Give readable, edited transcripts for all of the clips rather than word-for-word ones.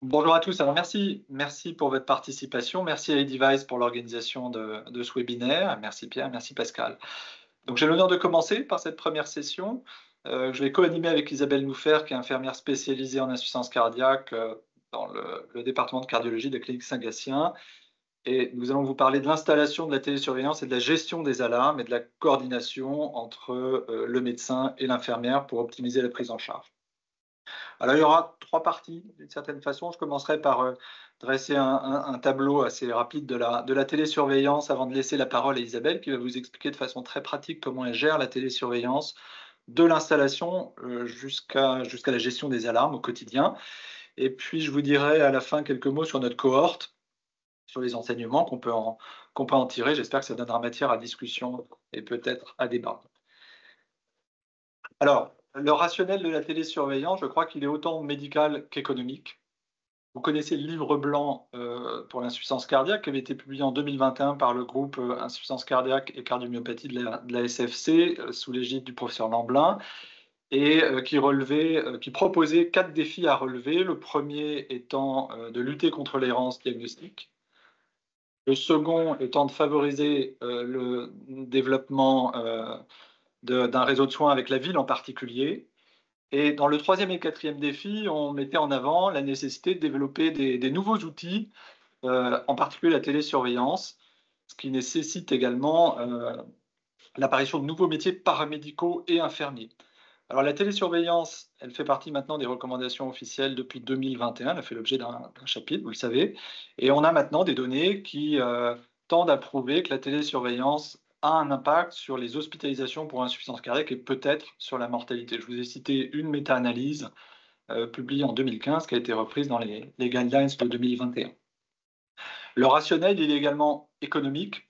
Bonjour à tous. Alors merci pour votre participation. Merci à eDevice pour l'organisation de ce webinaire. Merci Pierre, merci Pascal. Donc j'ai l'honneur de commencer par cette première session. Je vais co-animer avec Isabelle Nouffer, qui est infirmière spécialisée en insuffisance cardiaque dans le département de cardiologie de la clinique Saint-Gatien. Et nous allons vous parler de l'installation de la télésurveillance et de la gestion des alarmes et de la coordination entre le médecin et l'infirmière pour optimiser la prise en charge. Alors, il y aura trois parties, d'une certaine façon. Je commencerai par dresser un tableau assez rapide de la télésurveillance avant de laisser la parole à Isabelle, qui va vous expliquer de façon très pratique comment elle gère la télésurveillance, de l'installation jusqu'à la gestion des alarmes au quotidien. Et puis, je vous dirai à la fin quelques mots sur notre cohorte, sur les enseignements qu'on peut en tirer. J'espère que ça donnera matière à discussion et peut-être à débat. Alors, le rationnel de la télésurveillance, je crois qu'il est autant médical qu'économique. Vous connaissez le livre blanc pour l'insuffisance cardiaque qui avait été publié en 2021 par le groupe Insuffisance cardiaque et cardiomyopathie de la SFC sous l'égide du professeur Lamblin et qui proposait 4 défis à relever. Le premier étant de lutter contre l'errance diagnostique. Le second étant de favoriser le développement d'un réseau de soins avec la ville en particulier. Et dans le troisième et quatrième défi, on mettait en avant la nécessité de développer des nouveaux outils, en particulier la télésurveillance, ce qui nécessite également l'apparition de nouveaux métiers paramédicaux et infirmiers. Alors la télésurveillance, elle fait partie maintenant des recommandations officielles depuis 2021, elle a fait l'objet d'un chapitre, vous le savez, et on a maintenant des données qui tendent à prouver que la télésurveillance a un impact sur les hospitalisations pour insuffisance cardiaque et peut-être sur la mortalité. Je vous ai cité une méta-analyse publiée en 2015 qui a été reprise dans les guidelines de 2021. Le rationnel, il est également économique.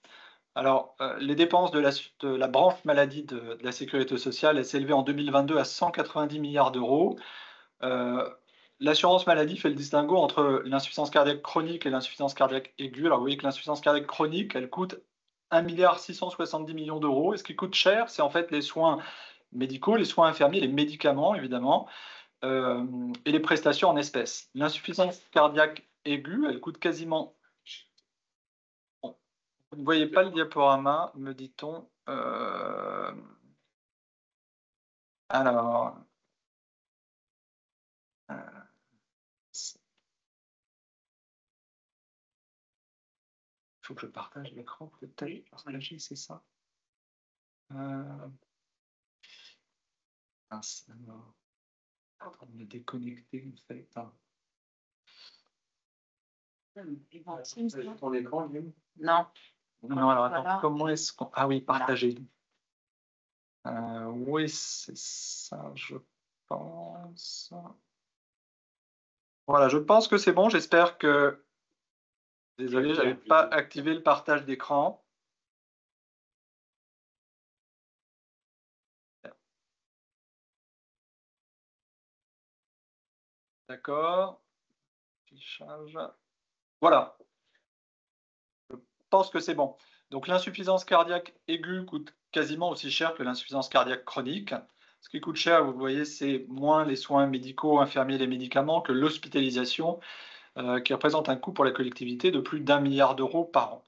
Alors, les dépenses de la branche maladie de la sécurité sociale, elles s'élevaient en 2022 à 190 milliards d'euros. L'assurance maladie fait le distinguo entre l'insuffisance cardiaque chronique et l'insuffisance cardiaque aiguë. Alors, vous voyez que l'insuffisance cardiaque chronique, elle coûte 1,670 milliard d'euros. Et ce qui coûte cher, c'est en fait les soins médicaux, les soins infirmiers, les médicaments, évidemment, et les prestations en espèces. L'insuffisance cardiaque aiguë, elle coûte quasiment... Vous ne voyez pas le diaporama, me dit-on. Alors, il faut que je partage l'écran, peut-être. Partager, c'est ça. Mince, alors, en train de me déconnecter, en fait. Ton écran, Guillaume ? Non. Non, alors attends, Voilà. comment est-ce qu'on... Ah oui, partager. Oui, c'est ça, je pense. Voilà, je pense que c'est bon. J'espère que... Désolé, je n'avais pas activé le partage d'écran. D'accord. Fichage. Voilà. Je pense que c'est bon. Donc l'insuffisance cardiaque aiguë coûte quasiment aussi cher que l'insuffisance cardiaque chronique. Ce qui coûte cher, vous voyez, c'est moins les soins médicaux, infirmiers, les médicaments que l'hospitalisation, qui représente un coût pour la collectivité de plus d'1 milliard d'euros par an.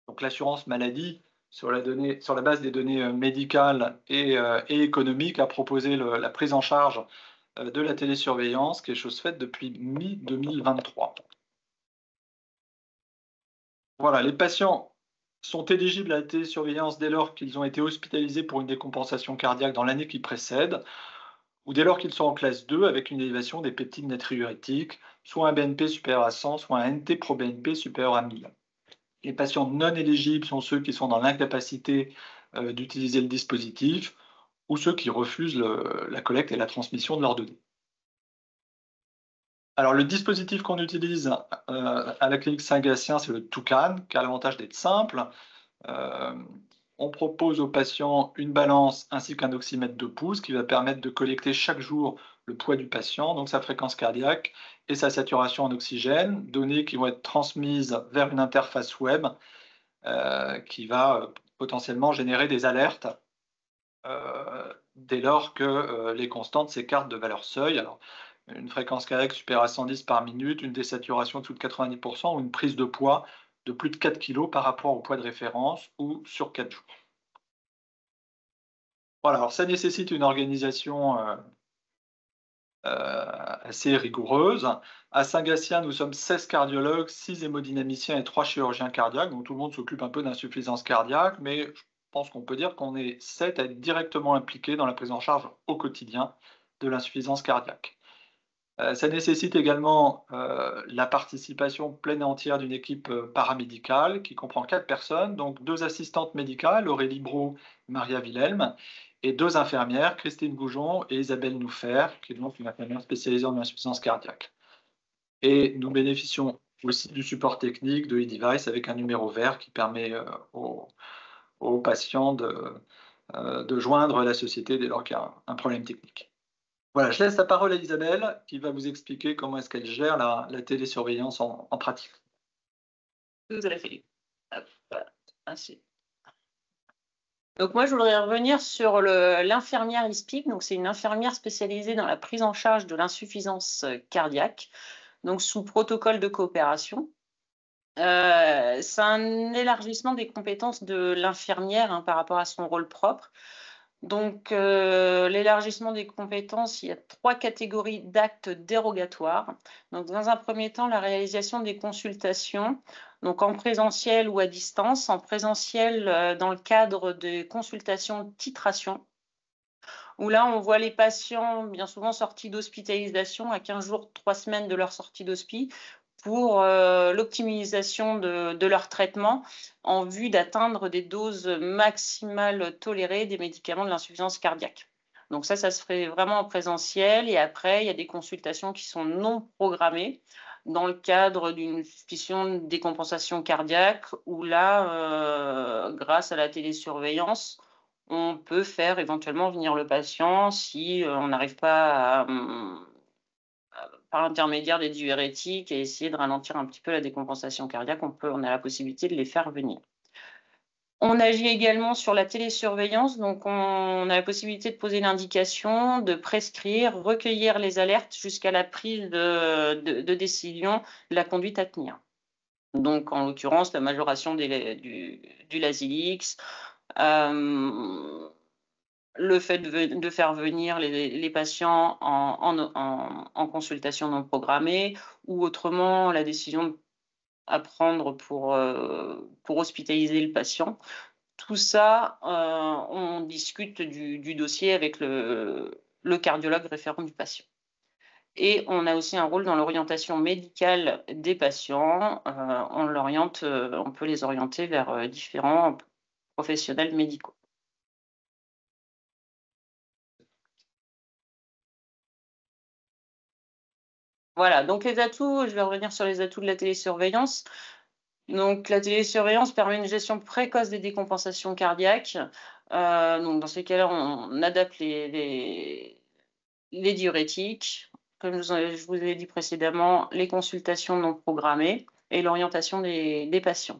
Donc l'assurance maladie, sur la base des données médicales et économiques, a proposé la prise en charge de la télésurveillance, qui est chose faite depuis mi-2023. Voilà, les patients sont éligibles à la télésurveillance dès lors qu'ils ont été hospitalisés pour une décompensation cardiaque dans l'année qui précède, ou dès lors qu'ils sont en classe 2 avec une élévation des peptides natriurétiques, soit un BNP supérieur à 100, soit un NT-proBNP supérieur à 1000. Les patients non éligibles sont ceux qui sont dans l'incapacité d'utiliser le dispositif ou ceux qui refusent la collecte et la transmission de leurs données. Alors, le dispositif qu'on utilise à la clinique Saint-Gatien, c'est le Toucan, qui a l'avantage d'être simple. On propose aux patients une balance ainsi qu'un oxymètre de pouce qui va permettre de collecter chaque jour le poids du patient, donc sa fréquence cardiaque et sa saturation en oxygène, données qui vont être transmises vers une interface web qui va potentiellement générer des alertes dès lors que les constantes s'écartent de valeur seuil. Alors, une fréquence cardiaque supérieure à 110 par minute, une désaturation de plus de 90% ou une prise de poids de plus de 4 kg par rapport au poids de référence ou sur 4 jours. Voilà, alors ça nécessite une organisation assez rigoureuse. À Saint-Gatien, nous sommes 16 cardiologues, 6 hémodynamiciens et 3 chirurgiens cardiaques, donc tout le monde s'occupe un peu d'insuffisance cardiaque, mais je pense qu'on peut dire qu'on est 7 à être directement impliqués dans la prise en charge au quotidien de l'insuffisance cardiaque. Ça nécessite également la participation pleine et entière d'une équipe paramédicale qui comprend 4 personnes, donc 2 assistantes médicales, Aurélie Brault, Maria Wilhelm, et 2 infirmières, Christine Goujon et Isabelle Nouffer, qui est donc une infirmière spécialisée en insuffisance cardiaque. Et nous bénéficions aussi du support technique de eDevice avec un numéro vert qui permet aux patients de joindre la société dès lors qu'il y a un problème technique. Voilà, je laisse la parole à Isabelle qui va vous expliquer comment est-ce qu'elle gère la télésurveillance en pratique. Tout à fait. Hop, ainsi. Donc moi, je voudrais revenir sur l'infirmière ISPIC. Donc c'est une infirmière spécialisée dans la prise en charge de l'insuffisance cardiaque, donc sous protocole de coopération. C'est un élargissement des compétences de l'infirmière par rapport à son rôle propre. Donc, l'élargissement des compétences, il y a 3 catégories d'actes dérogatoires. Donc, dans un premier temps, la réalisation des consultations, donc en présentiel ou à distance. En présentiel, dans le cadre des consultations de titration, où là, on voit les patients bien souvent sortis d'hospitalisation à 15 jours, 3 semaines de leur sortie d'hospi, pour l'optimisation de leur traitement en vue d'atteindre des doses maximales tolérées des médicaments de l'insuffisance cardiaque. Donc ça se fait vraiment en présentiel et après, il y a des consultations qui sont non programmées dans le cadre d'une suspicion de décompensation cardiaque où là, grâce à la télésurveillance, on peut faire éventuellement venir le patient si on n'arrive pas à par l'intermédiaire des diurétiques et essayer de ralentir un petit peu la décompensation cardiaque, on a la possibilité de les faire venir. On agit également sur la télésurveillance, donc on a la possibilité de poser l'indication, de prescrire, recueillir les alertes jusqu'à la prise de décision de la conduite à tenir. Donc en l'occurrence, la majoration du Lasix, le fait de faire venir les patients en consultation non programmée ou autrement la décision à prendre pour hospitaliser le patient. Tout ça, on discute du dossier avec le cardiologue référent du patient. Et on a aussi un rôle dans l'orientation médicale des patients. On peut les orienter vers différents professionnels médicaux. Voilà, donc les atouts, je vais revenir sur les atouts de la télésurveillance. Donc la télésurveillance permet une gestion précoce des décompensations cardiaques. Donc dans ces cas-là, on adapte les diurétiques, comme je vous ai dit précédemment, les consultations non programmées et l'orientation des patients.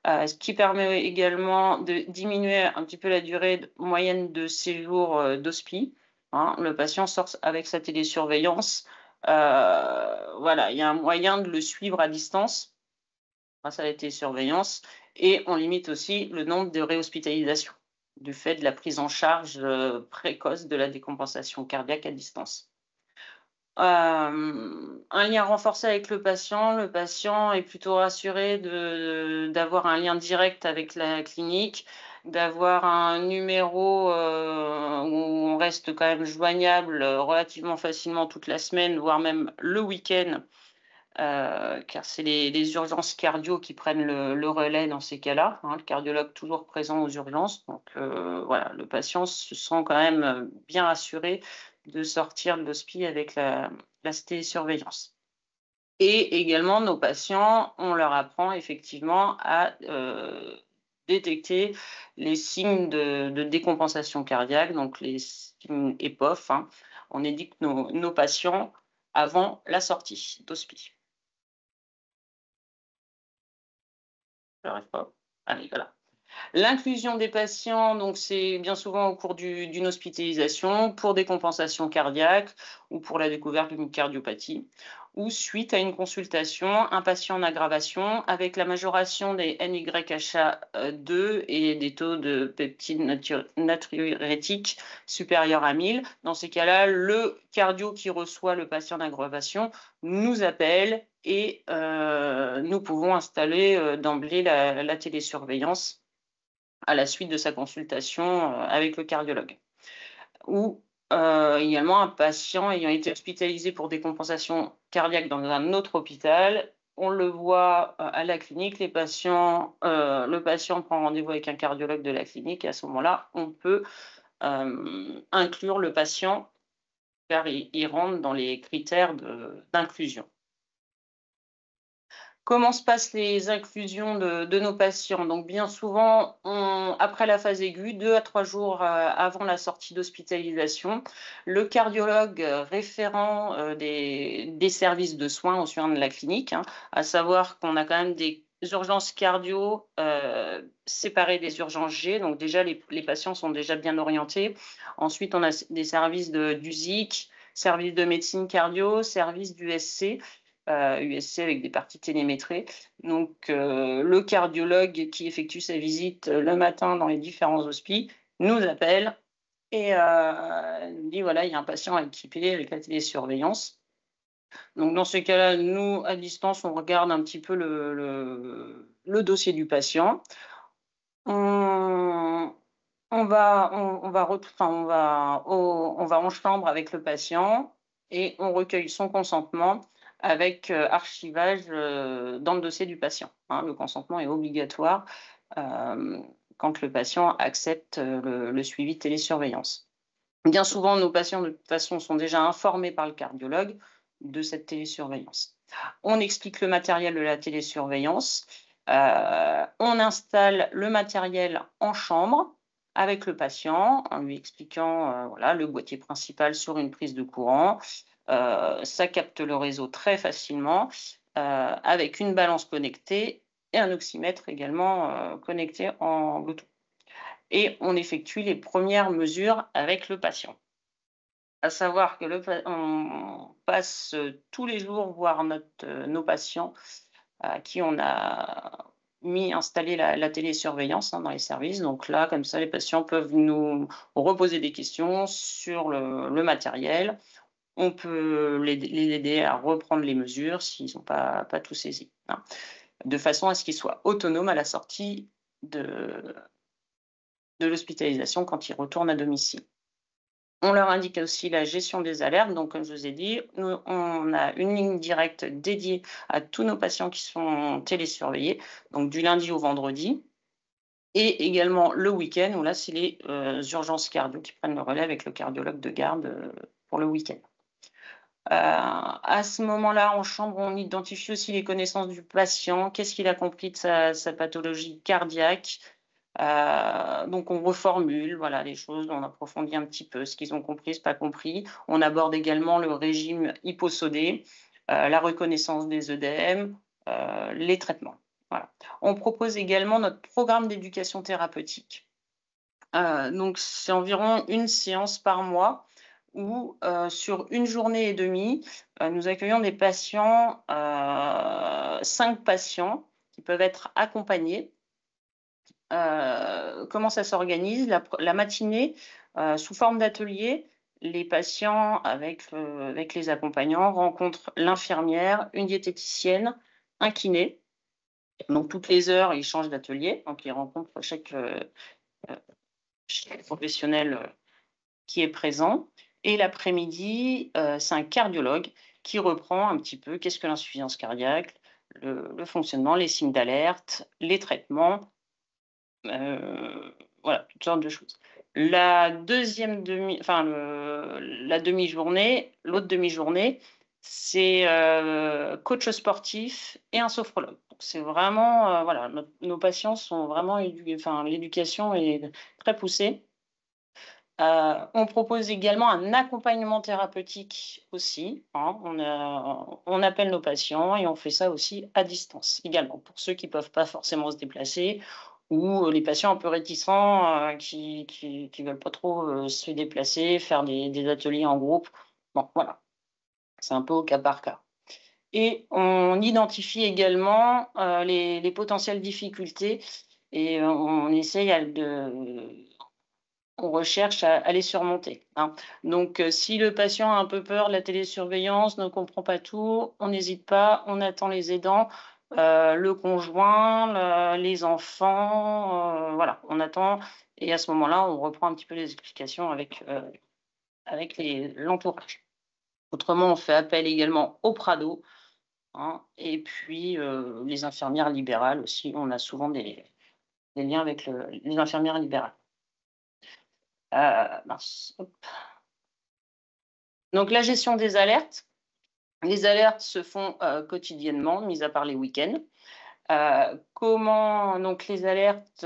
Ce qui permet également de diminuer un petit peu la durée moyenne de séjour d'hospi. Le patient sort avec sa télésurveillance. Voilà, il y a un moyen de le suivre à distance grâce à la télésurveillance et on limite aussi le nombre de réhospitalisations du fait de la prise en charge précoce de la décompensation cardiaque à distance. Un lien renforcé avec le patient est plutôt rassuré d'avoir un lien direct avec la clinique, d'avoir un numéro où on reste quand même joignable relativement facilement toute la semaine, voire même le week-end, car c'est les urgences cardio qui prennent le relais dans ces cas-là, le cardiologue toujours présent aux urgences. Donc voilà, le patient se sent quand même bien rassuré de sortir de l'hospi avec la télésurveillance. Et également, nos patients, on leur apprend effectivement à détecter les signes de décompensation cardiaque, donc les signes EPOF. On éduque nos patients avant la sortie d'hospi. Je n'arrive pas. Allez, voilà. L'inclusion des patients, donc c'est bien souvent au cours d'une hospitalisation pour des compensations cardiaques ou pour la découverte d'une cardiopathie, ou suite à une consultation, un patient en aggravation avec la majoration des NYHA2 et des taux de peptide natriurétique supérieurs à 1000. Dans ces cas-là, le cardio qui reçoit le patient en aggravation nous appelle et nous pouvons installer d'emblée la télésurveillance à la suite de sa consultation avec le cardiologue. Ou également un patient ayant été hospitalisé pour des compensations cardiaques dans un autre hôpital, on le voit à la clinique, le patient prend rendez-vous avec un cardiologue de la clinique et à ce moment-là, on peut inclure le patient car il rentre dans les critères d'inclusion. Comment se passent les inclusions de nos patients? Donc, bien souvent, après la phase aiguë, 2 à 3 jours avant la sortie d'hospitalisation, le cardiologue référent des services de soins au sein de la clinique, hein, à savoir qu'on a quand même des urgences cardio séparées des urgences G. Donc, déjà, les patients sont déjà bien orientés. Ensuite, on a des services d'USIC, services de médecine cardio, services d'USC. USC avec des parties télémétrées. Donc, le cardiologue qui effectue sa visite le matin dans les différents hospices nous appelle et dit voilà, il y a un patient équipé avec la télésurveillance. Donc, dans ce cas-là, nous, à distance, on regarde un petit peu le dossier du patient. On va en chambre avec le patient et on recueille son consentement avec archivage dans le dossier du patient. Hein. Le consentement est obligatoire quand le patient accepte le suivi de télésurveillance. Bien souvent, nos patients, de toute façon, sont déjà informés par le cardiologue de cette télésurveillance. On explique le matériel de la télésurveillance. On installe le matériel en chambre avec le patient en lui expliquant voilà, le boîtier principal sur une prise de courant. Ça capte le réseau très facilement avec une balance connectée et un oxymètre également connecté en Bluetooth. Et on effectue les premières mesures avec le patient. À savoir que on passe tous les jours voir nos patients à qui on a installé la télésurveillance dans les services. Donc là, comme ça, les patients peuvent nous reposer des questions sur le matériel. On peut les aider à reprendre les mesures s'ils n'ont pas tout saisi, hein, de façon à ce qu'ils soient autonomes à la sortie de l'hospitalisation quand ils retournent à domicile. On leur indique aussi la gestion des alertes. Donc, comme je vous ai dit, nous, on a une ligne directe dédiée à tous nos patients qui sont télésurveillés, donc du lundi au vendredi. Et également le week-end, où là, c'est les urgences cardio qui prennent le relais avec le cardiologue de garde pour le week-end. À ce moment-là, en chambre, on identifie aussi les connaissances du patient, qu'est-ce qu'il a compris de sa pathologie cardiaque. Donc, on reformule voilà, les choses, on approfondit un petit peu ce qu'ils ont compris, ce pas compris. On aborde également le régime hyposodé, la reconnaissance des œdèmes, les traitements. Voilà. On propose également notre programme d'éducation thérapeutique. Donc, c'est environ une séance par mois où, sur une journée et demie, nous accueillons des patients, 5 patients qui peuvent être accompagnés. Comment ça s'organise? La matinée, sous forme d'atelier, les patients avec les accompagnants rencontrent l'infirmière, une diététicienne, un kiné. Donc, toutes les heures, ils changent d'atelier. Donc, ils rencontrent chaque professionnel qui est présent. Et l'après-midi, c'est un cardiologue qui reprend un petit peu qu'est-ce que l'insuffisance cardiaque, le fonctionnement, les signes d'alerte, les traitements, voilà, toutes sortes de choses. La demi-journée, l'autre demi-journée, c'est coach sportif et un sophrologue. C'est vraiment, voilà, nos patients sont vraiment l'éducation est très poussée. On propose également un accompagnement thérapeutique aussi. Hein. On appelle nos patients et on fait ça aussi à distance également pour ceux qui ne peuvent pas forcément se déplacer ou les patients un peu réticents qui ne veulent pas trop se déplacer, faire des ateliers en groupe. Bon, voilà, c'est un peu au cas par cas. Et on identifie également les potentielles difficultés et on essaye on recherche à les surmonter, hein. Donc, si le patient a un peu peur de la télésurveillance, ne comprend pas tout, on n'hésite pas, on attend les aidants, le conjoint, les enfants, voilà, on attend et à ce moment-là, on reprend un petit peu les explications avec l'entourage. Autrement, on fait appel également au Prado, hein, et puis les infirmières libérales aussi, on a souvent des liens avec les infirmières libérales. Mince, hop. Donc la gestion des alertes. Les alertes se font quotidiennement, mis à part les week-ends. Comment donc les alertes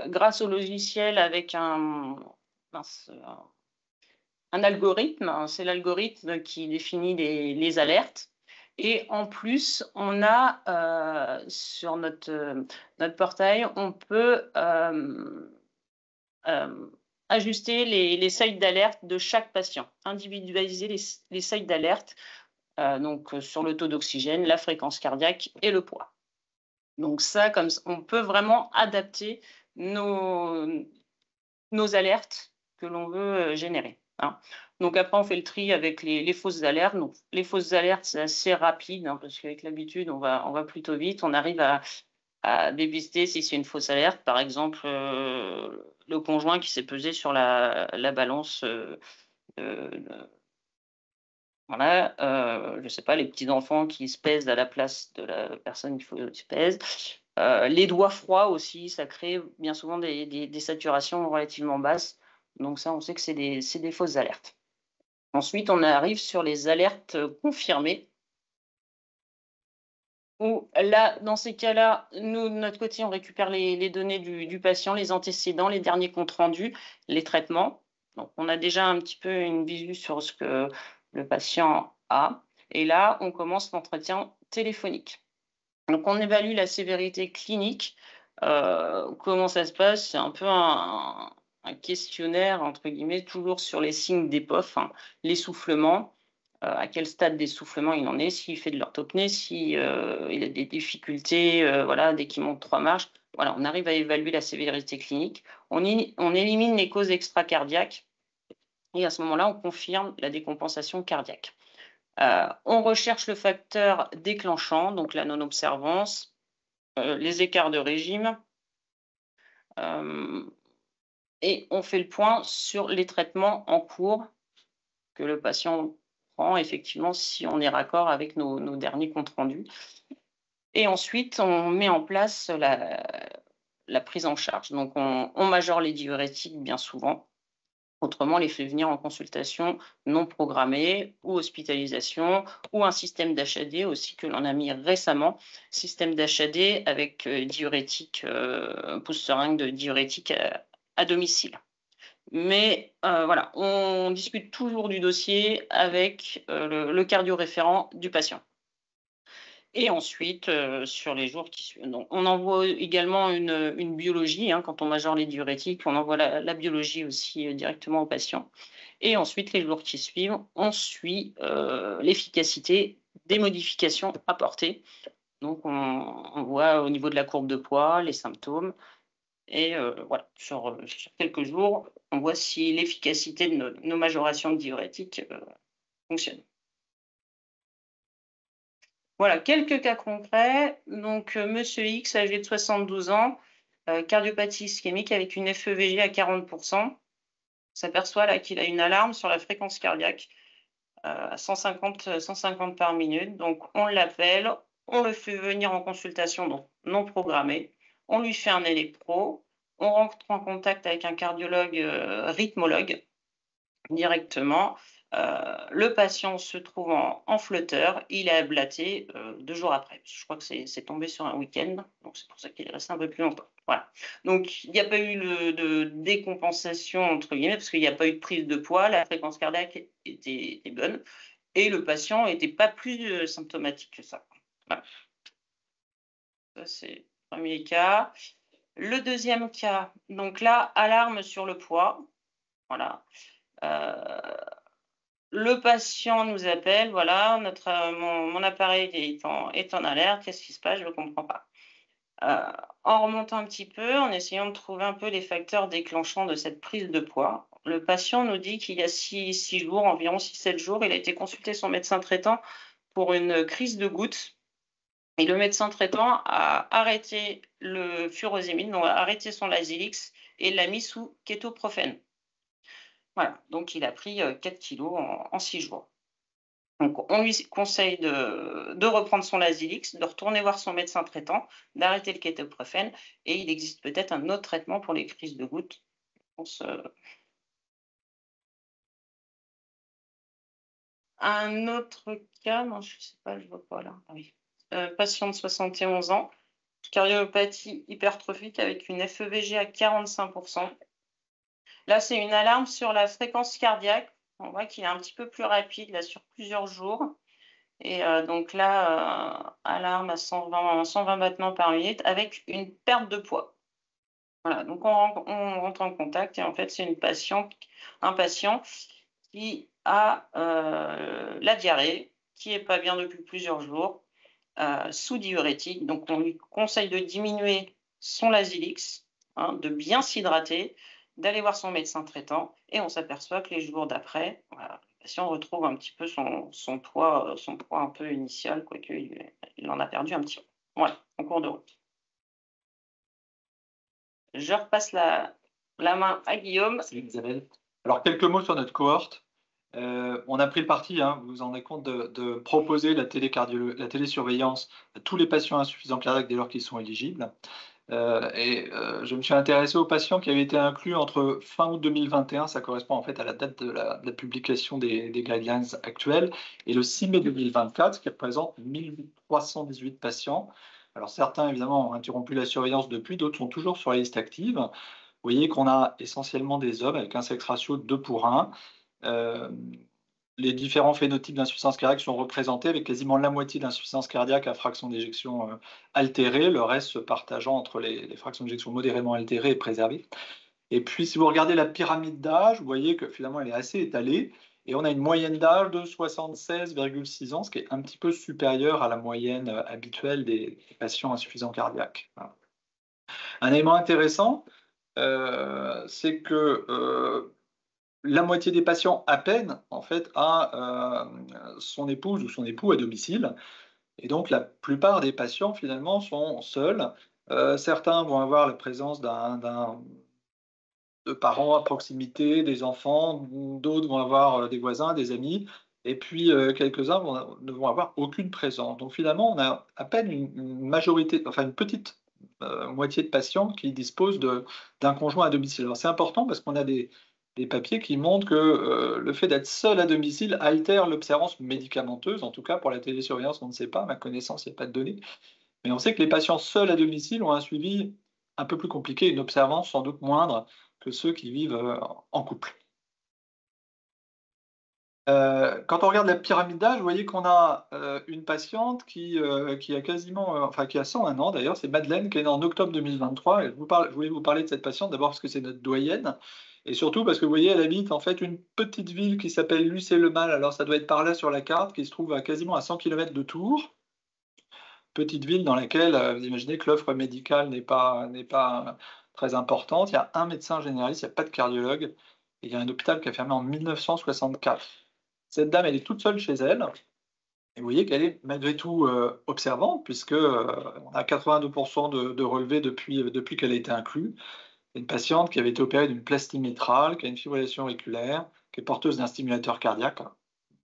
grâce au logiciel avec un algorithme, hein, c'est l'algorithme qui définit les alertes. Et en plus, on a sur notre portail, on peut ajuster les seuils d'alerte de chaque patient, individualiser les seuils d'alerte, donc sur le taux d'oxygène, la fréquence cardiaque et le poids. Donc ça, comme on peut vraiment adapter nos alertes que l'on veut générer, hein. Donc après, on fait le tri avec les fausses alertes. Donc les fausses alertes, c'est assez rapide, hein, parce qu'avec l'habitude, on va plutôt vite. On arrive à dépister si c'est une fausse alerte. Par exemple, le conjoint qui s'est pesé sur la balance, voilà, je ne sais pas, les petits-enfants qui se pèsent à la place de la personne qu'il faut qu'ils se pèse. Les doigts froids aussi, ça crée bien souvent des saturations relativement basses. Donc ça, on sait que c'est des fausses alertes. Ensuite, on arrive sur les alertes confirmées. Où là, dans ces cas-là, nous, de notre côté, on récupère les données du patient, les antécédents, les derniers comptes rendus, les traitements. Donc, on a déjà un petit peu une visu sur ce que le patient a. Et là, on commence l'entretien téléphonique. Donc, on évalue la sévérité clinique. Comment ça se passe? C'est un peu un questionnaire, entre guillemets, toujours sur les signes d'EPOF, hein, l'essoufflement. À quel stade d'essoufflement il en est, s'il fait de l'orthopnée, s'il a des difficultés, voilà, dès qu'il monte 3 marches. Voilà, on arrive à évaluer la sévérité clinique. On élimine les causes extracardiaques et à ce moment-là, on confirme la décompensation cardiaque. On recherche le facteur déclenchant, donc la non-observance, les écarts de régime, et on fait le point sur les traitements en cours que le patient prend, effectivement, si on est raccord avec nos derniers comptes rendus. Et ensuite, on met en place la prise en charge. Donc, on majore les diurétiques bien souvent. Autrement, on les fait venir en consultation non programmée ou hospitalisation ou un système d'HAD aussi que l'on a mis récemment. Système d'HAD avec diurétique, pousse-seringue de diurétique à domicile. Mais voilà, on discute toujours du dossier avec le cardio-référent du patient. Et ensuite, sur les jours qui suivent, donc, on envoie également une biologie, hein, quand on majore les diurétiques, on envoie la biologie aussi directement au patient. Et ensuite, les jours qui suivent, on suit l'efficacité des modifications apportées. Donc, on voit au niveau de la courbe de poids, les symptômes. Et voilà, sur quelques jours, on voit si l'efficacité de nos majorations de diurétiques fonctionne. Voilà, quelques cas concrets. Donc, monsieur X, âgé de 72 ans, cardiopathie ischémique avec une FEVG à 40%. On s'aperçoit là qu'il a une alarme sur la fréquence cardiaque à 150 par minute. Donc, on l'appelle, on le fait venir en consultation, donc non programmée. On lui fait un électro. On rentre en contact avec un cardiologue rythmologue directement. Le patient se trouve en flotteur, il est ablaté 2 jours après. Je crois que c'est tombé sur un week-end, donc c'est pour ça qu'il est resté un peu plus longtemps. Voilà. Donc il n'y a pas eu de décompensation, entre guillemets, parce qu'il n'y a pas eu de prise de poids, la fréquence cardiaque était bonne, et le patient n'était pas plus symptomatique que ça. Voilà. Ça, c'est le premier cas. Le deuxième cas, donc là, alarme sur le poids. Voilà. Le patient nous appelle, voilà, mon appareil est en alerte, qu'est-ce qui se passe? Je ne comprends pas. En remontant un petit peu, en essayant de trouver un peu les facteurs déclenchants de cette prise de poids, le patient nous dit qu'il y a 6 jours, environ 6-7 jours, il a été consulter son médecin traitant pour une crise de gouttes. Et le médecin traitant a arrêté le furosémide, donc a arrêté son Lasix et l'a mis sous kétoprophène. Voilà, donc il a pris 4 kilos en 6 jours. Donc on lui conseille de reprendre son Lasix, de retourner voir son médecin traitant, d'arrêter le kétoprophène, et il existe peut-être un autre traitement pour les crises de gouttes. Un autre cas, non, je ne sais pas, je ne vois pas là. Ah oui. Patient de 71 ans, cardiomyopathie hypertrophique avec une FEVG à 45%. Là, c'est une alarme sur la fréquence cardiaque. On voit qu'il est un petit peu plus rapide là, sur plusieurs jours. Et donc là, alarme à 120 battements par minute avec une perte de poids. Voilà, donc on rentre en contact et en fait, c'est un patient qui a la diarrhée, qui n'est pas bien depuis plusieurs jours, sous diurétique. Donc on lui conseille de diminuer son Lasix, de bien s'hydrater, d'aller voir son médecin traitant, et on s'aperçoit que les jours d'après, voilà, le patient retrouve un petit peu son poids un peu initial, quoique il en a perdu un petit peu. Voilà, en cours de route. Je repasse la main à Guillaume. Merci Isabelle. Alors quelques mots sur notre cohorte. On a pris le parti, vous vous en rendez compte, de proposer la télésurveillance à tous les patients insuffisants cardiaques dès lors qu'ils sont éligibles. Je me suis intéressé aux patients qui avaient été inclus entre fin août 2021, ça correspond en fait à la date de la publication des guidelines actuelles, et le 6 mai 2024, qui représente 1318 patients. Alors certains évidemment ont interrompu la surveillance depuis, d'autres sont toujours sur la liste active. Vous voyez qu'on a essentiellement des hommes avec un sexe ratio 2:1. Les différents phénotypes d'insuffisance cardiaque sont représentés avec quasiment la moitié d'insuffisance cardiaque à fraction d'éjection altérée, le reste se partageant entre les fractions d'éjection modérément altérées et préservées. Et puis, si vous regardez la pyramide d'âge, vous voyez que finalement, elle est assez étalée. Et on a une moyenne d'âge de 76,6 ans, ce qui est un petit peu supérieur à la moyenne habituelle des patients insuffisants cardiaques. Voilà. Un élément intéressant, c'est que la moitié des patients à peine en fait a son épouse ou son époux à domicile, et donc la plupart des patients finalement sont seuls. Certains vont avoir la présence de parents à proximité, des enfants, d'autres vont avoir des voisins, des amis, et puis quelques-uns ne vont avoir aucune présence. Donc finalement, on a à peine une majorité, enfin une petite moitié de patients qui disposent d'un conjoint à domicile. Alors c'est important parce qu'on a des papiers qui montrent que le fait d'être seul à domicile altère l'observance médicamenteuse. En tout cas, pour la télésurveillance, on ne sait pas, à ma connaissance, il n'y a pas de données. Mais on sait que les patients seuls à domicile ont un suivi un peu plus compliqué, une observance sans doute moindre que ceux qui vivent en couple. Quand on regarde la pyramide d'âge, vous voyez qu'on a une patiente qui a quasiment, qui a 101 ans d'ailleurs, c'est Madeleine, qui est née en octobre 2023. Et je voulais vous parler de cette patiente d'abord parce que c'est notre doyenne, et surtout parce que vous voyez, elle habite en fait une petite ville qui s'appelle Lucé-le-Mal. Alors ça doit être par là sur la carte, qui se trouve à quasiment à 100 km de Tours. Petite ville dans laquelle vous imaginez que l'offre médicale n'est pas très importante. Il y a un médecin généraliste, il n'y a pas de cardiologue, et il y a un hôpital qui a fermé en 1964. Cette dame, elle est toute seule chez elle, et vous voyez qu'elle est malgré tout observante, puisque on a 82% de relevés depuis qu'elle a été inclue. C'est une patiente qui avait été opérée d'une plastie mitrale, qui a une fibrillation auriculaire, qui est porteuse d'un stimulateur cardiaque.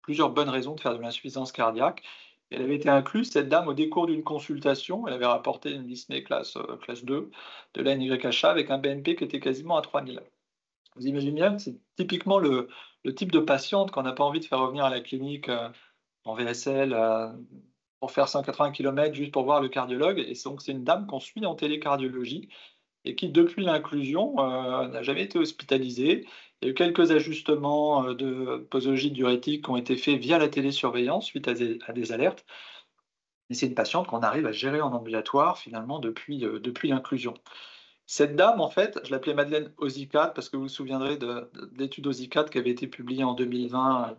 Plusieurs bonnes raisons de faire de l'insuffisance cardiaque. Elle avait été incluse, cette dame, au décours d'une consultation. Elle avait rapporté une dyspnée classe 2 de la NYHA avec un BNP qui était quasiment à 3000. Vous imaginez bien que c'est typiquement le type de patiente qu'on n'a pas envie de faire revenir à la clinique en VSL pour faire 180 km juste pour voir le cardiologue. Et donc, c'est une dame qu'on suit en télécardiologie et qui, depuis l'inclusion, n'a jamais été hospitalisée. Il y a eu quelques ajustements de posologie diurétique qui ont été faits via la télésurveillance suite à des alertes. Mais c'est une patiente qu'on arrive à gérer en ambulatoire finalement depuis l'inclusion. Cette dame, en fait, je l'appelais Madeleine Ozicat parce que vous vous souviendrez de l'étude Ozicat qui avait été publiée en 2020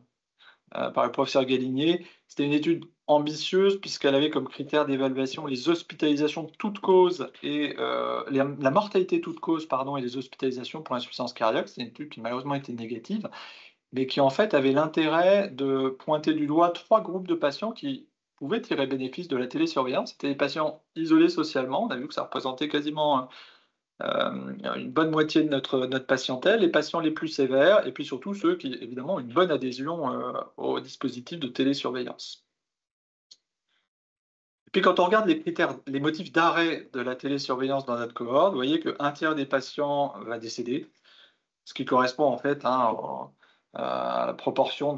par le professeur Galinier. C'était une étude ambitieuse puisqu'elle avait comme critère d'évaluation les hospitalisations toutes causes et la mortalité toute cause, pardon, et les hospitalisations pour insuffisance cardiaque. C'est une étude qui malheureusement était négative, mais qui en fait avait l'intérêt de pointer du doigt 3 groupes de patients qui pouvaient tirer bénéfice de la télésurveillance. C'était les patients isolés socialement, on a vu que ça représentait quasiment une bonne moitié de notre patientèle, les patients les plus sévères, et puis surtout ceux qui, évidemment, ont une bonne adhésion au dispositif de télésurveillance. Et puis quand on regarde les critères, les motifs d'arrêt de la télésurveillance dans notre cohorte, vous voyez qu'un tiers des patients va décéder, ce qui correspond en fait à la proportion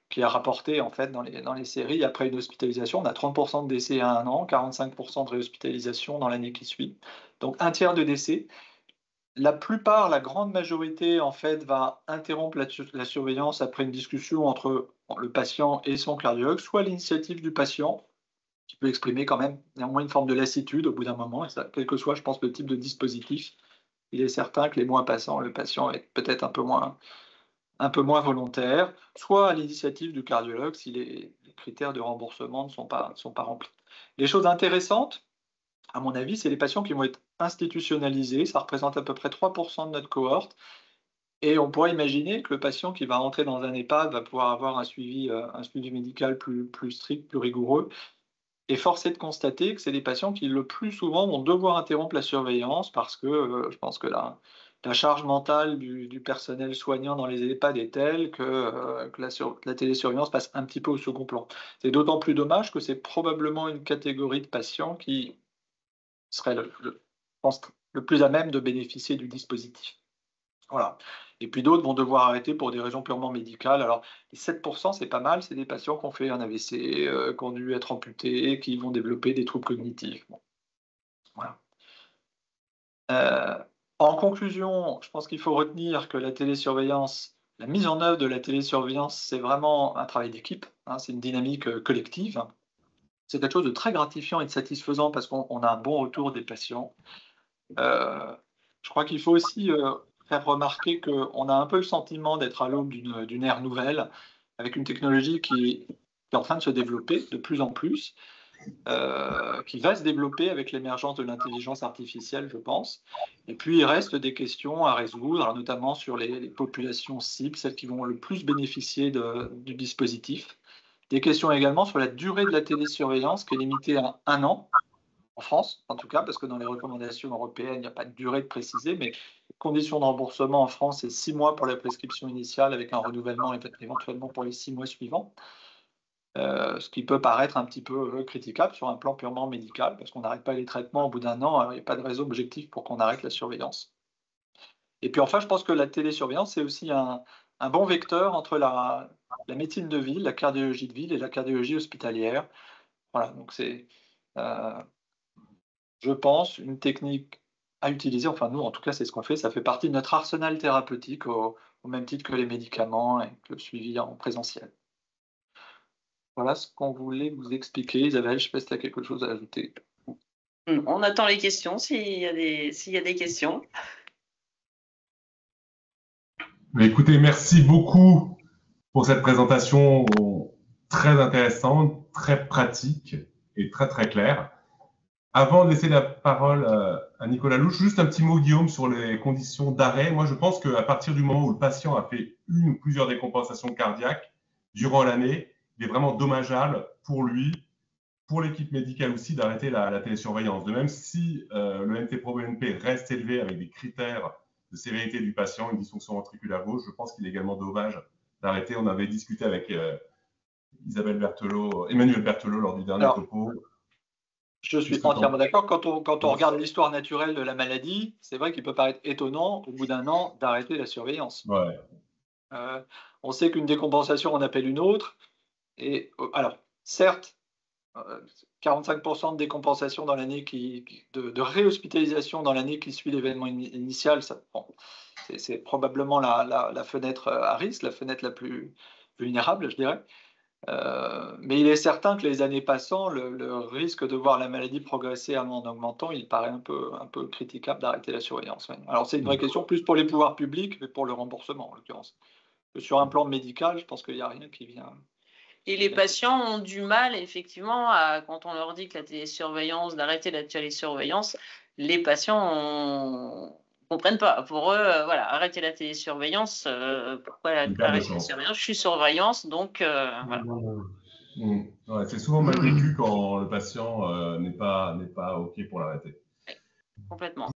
qui est rapportée en fait dans les séries après une hospitalisation. On a 30% de décès à 1 an, 45% de réhospitalisation dans l'année qui suit. Donc un tiers de décès. La plupart, la grande majorité, en fait, va interrompre la surveillance après une discussion entre le patient et son cardiologue, soit l'initiative du patient, qui peut exprimer quand même néanmoins une forme de lassitude au bout d'un moment, et ça, quel que soit, je pense, le type de dispositif. Il est certain que les mois passant, le patient est peut-être un peu moins volontaire, soit à l'initiative du cardiologue si les critères de remboursement ne sont pas remplis. Les choses intéressantes, à mon avis, c'est les patients qui vont être institutionnalisés. Ça représente à peu près 3% de notre cohorte. Et on pourrait imaginer que le patient qui va rentrer dans un EHPAD va pouvoir avoir un suivi médical plus strict, plus rigoureux. Et force est de constater que c'est des patients qui, le plus souvent, vont devoir interrompre la surveillance parce que je pense que la charge mentale du personnel soignant dans les EHPAD est telle que la télésurveillance passe un petit peu au second plan. C'est d'autant plus dommage que c'est probablement une catégorie de patients qui serait je pense, le plus à même de bénéficier du dispositif. Voilà. Et puis d'autres vont devoir arrêter pour des raisons purement médicales. Alors, les 7%, c'est pas mal, c'est des patients qui ont fait un AVC, qui ont dû être amputés, qui vont développer des troubles cognitifs. Bon. Voilà. En conclusion, je pense qu'il faut retenir que la télésurveillance, la mise en œuvre de la télésurveillance, c'est vraiment un travail d'équipe, hein, c'est une dynamique collective. C'est quelque chose de très gratifiant et de satisfaisant parce qu'on a un bon retour des patients. Je crois qu'il faut aussi faire remarquer qu'on a un peu le sentiment d'être à l'aube d'une ère nouvelle, avec une technologie qui est en train de se développer de plus en plus, qui va se développer avec l'émergence de l'intelligence artificielle, je pense. Et puis, il reste des questions à résoudre, notamment sur les populations cibles, celles qui vont le plus bénéficier du dispositif. Des questions également sur la durée de la télésurveillance, qui est limitée à 1 an, en France, en tout cas, parce que dans les recommandations européennes, il n'y a pas de durée de préciser, mais les conditions de remboursement en France, c'est 6 mois pour la prescription initiale, avec un renouvellement éventuellement pour les 6 mois suivants. Ce qui peut paraître un petit peu critiquable sur un plan purement médical, parce qu'on n'arrête pas les traitements au bout d'1 an, il n'y a pas de raison objective pour qu'on arrête la surveillance. Et puis enfin, je pense que la télésurveillance, c'est aussi un bon vecteur entre la médecine de ville, la cardiologie de ville et la cardiologie hospitalière. Voilà, donc c'est je pense, une technique à utiliser. Enfin, nous, en tout cas, c'est ce qu'on fait. Ça fait partie de notre arsenal thérapeutique au même titre que les médicaments et que le suivi en présentiel. Voilà ce qu'on voulait vous expliquer. Isabelle, je ne sais pas si tu as quelque chose à ajouter. On attend les questions s'il y a des questions. Mais écoutez, merci beaucoup pour cette présentation très intéressante, très pratique et très très claire. Avant de laisser la parole à Nicolas Louche, juste un petit mot, Guillaume, sur les conditions d'arrêt. Moi, je pense qu'à partir du moment où le patient a fait une ou plusieurs décompensations cardiaques durant l'année, il est vraiment dommageable pour lui, pour l'équipe médicale aussi, d'arrêter la télésurveillance. De même, si le NT-proBNP reste élevé avec des critères de sévérité du patient, une dysfonction ventriculaire gauche, je pense qu'il est également dommage d'arrêter. On avait discuté avec Emmanuel Berthelot lors du dernier topo. Je suis entièrement d'accord. Quand on regarde l'histoire naturelle de la maladie, c'est vrai qu'il peut paraître étonnant, au bout d'1 an, d'arrêter la surveillance. Ouais. On sait qu'une décompensation en appelle une autre. Et alors, certes, 45% de décompensation dans l'année de réhospitalisation dans l'année qui suit l'événement initial, c'est probablement la fenêtre à risque, la fenêtre la plus vulnérable, je dirais. Mais il est certain que les années passant, le risque de voir la maladie progresser en augmentant, il paraît un peu critiquable d'arrêter la surveillance. Ouais. Alors c'est une vraie question plus pour les pouvoirs publics, mais pour le remboursement en l'occurrence. Sur un plan médical, je pense qu'il n'y a rien qui vient. Et les patients ont du mal, effectivement, quand on leur dit que la télésurveillance, d'arrêter la télésurveillance, les patients ne comprennent pas. Pour eux, voilà, arrêter la télésurveillance, pourquoi arrêter la télésurveillance? Je suis surveillance, donc voilà. Ouais, c'est souvent mal vécu quand le patient n'est pas OK pour l'arrêter. Complètement.